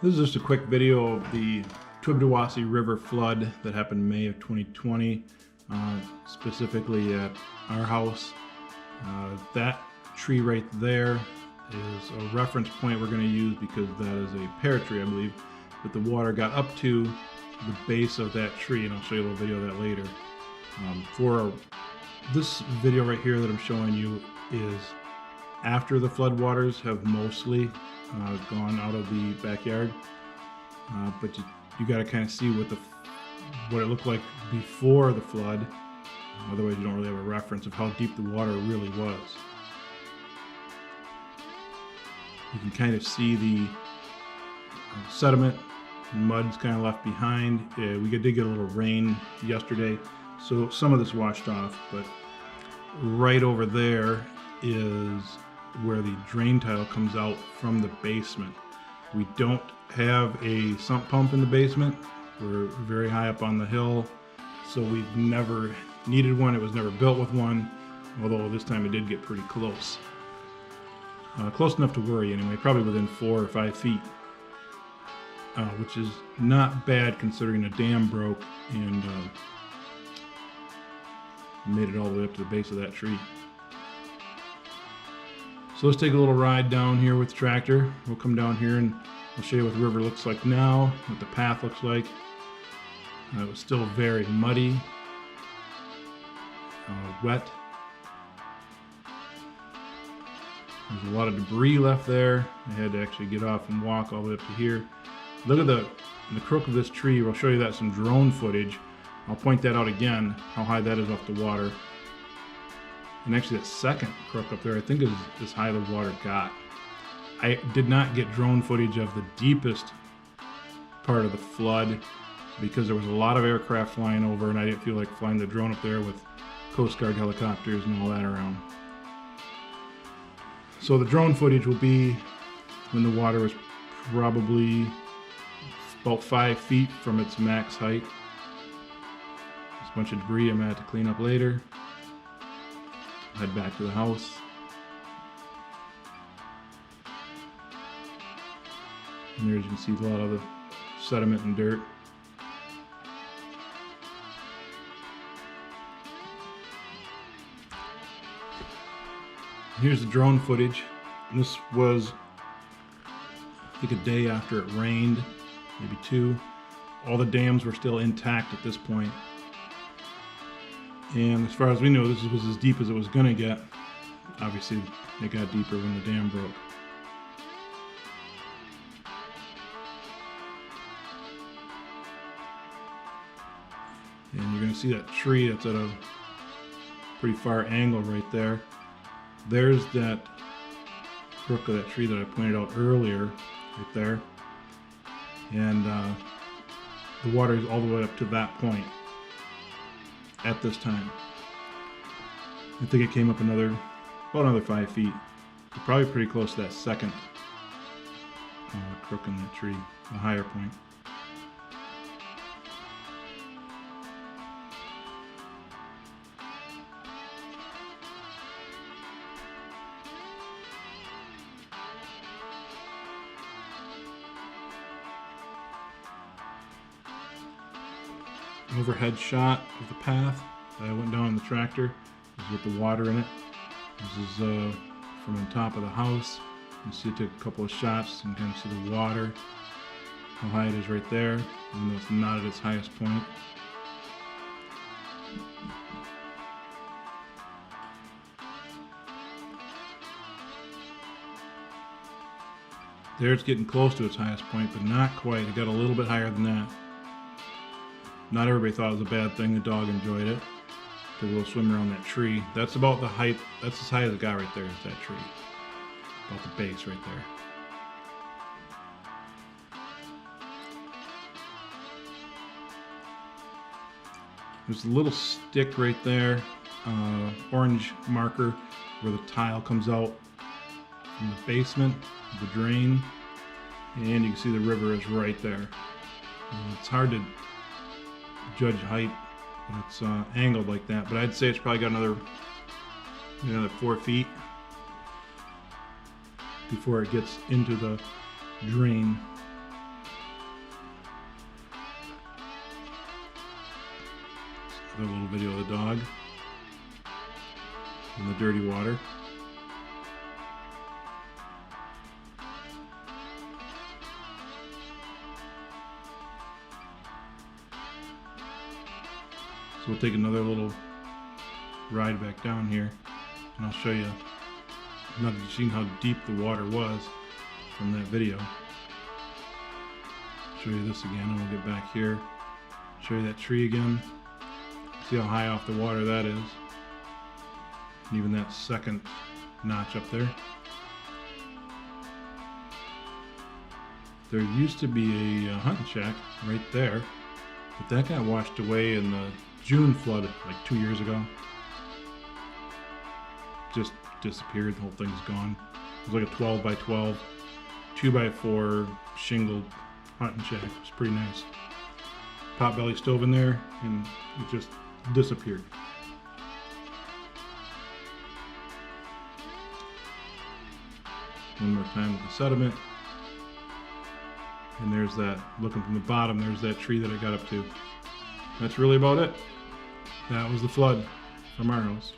This is just a quick video of the Tittabawassee River flood that happened in May of 2020, specifically at our house. That tree right there is a reference point we're going to use because that is a pear tree, I believe, but the water got up to the base of that tree, and I'll show you a little video of that later. For this video right here that I'm showing you is after the floodwaters have mostly gone out of the backyard, but you got to kind of see what it looked like before the flood. Otherwise you don't really have a reference of how deep the water really was. You can kind of see the sediment and mud's kind of left behind. We did get a little rain yesterday, so some of this washed off, but right over there is where the drain tile comes out from the basement. We don't have a sump pump in the basement. We're very high up on the hill, so we've never needed one. It was never built with one, although this time it did get pretty close. Close enough to worry anyway, probably within 4 or 5 feet, which is not bad considering a dam broke and made it all the way up to the base of that tree. So let's take a little ride down here with the tractor. We'll come down here and I'll show you what the river looks like now, what the path looks like. It was still very muddy, wet. There's a lot of debris left there. I had to actually get off and walk all the way up to here. Look at the crook of this tree. I'll show you that some drone footage. I'll point that out again, how high that is off the water. And actually that second crook up there, I think is as high the water got. I did not get drone footage of the deepest part of the flood because there was a lot of aircraft flying over and I didn't feel like flying the drone up there with Coast Guard helicopters and all that around. So the drone footage will be when the water was probably about 5 feet from its max height. There's a bunch of debris I'm going to have to clean up later. Head back to the house. And there you can see a lot of the sediment and dirt. Here's the drone footage. This was, I think, a day after it rained, maybe 2. All the dams were still intact at this point. And as far as we know, this was as deep as it was going to get. Obviously, it got deeper when the dam broke. And you're going to see that tree that's at a pretty far angle right there. There's that crook of that tree that I pointed out earlier, right there. And the water is all the way up to that point at this time. I think it came up about another 5 feet. So probably pretty close to that second crook in that tree, a higher point. Overhead shot of the path that I went down in the tractor is with the water in it. This is from on top of the house. You see, I took a couple of shots and kind of see the water, how high it is right there, even though it's not at its highest point. There it's getting close to its highest point, but not quite. It got a little bit higher than that. Not everybody thought it was a bad thing. The dog enjoyed it. Took a little swim around that tree. That's about the height. That's as high as it got right there, is that tree. About the base right there. There's a little stick right there, orange marker, where the tile comes out from the basement, the drain, and you can see the river is right there. And it's hard to judge height when it's angled like that, but I'd say it's probably got another 4 feet before it gets into the drain. Another little video of the dog in the dirty water. So we'll take another little ride back down here, and I'll show you, now that you've seen how deep the water was from that video, show you this again, and we'll get back here, show you that tree again, see how high off the water that is, and even that second notch up there. There used to be a hunting shack right there, but that got washed away in the June flood like 2 years ago. Just disappeared, the whole thing's gone. It was like a 12 by 12, 2 by 4 shingled hunting shack. It was pretty nice. Potbelly stove in there, and it just disappeared. One more time with the sediment. And there's that, looking from the bottom, there's that tree that I got up to. That's really about it. That was the flood from our house.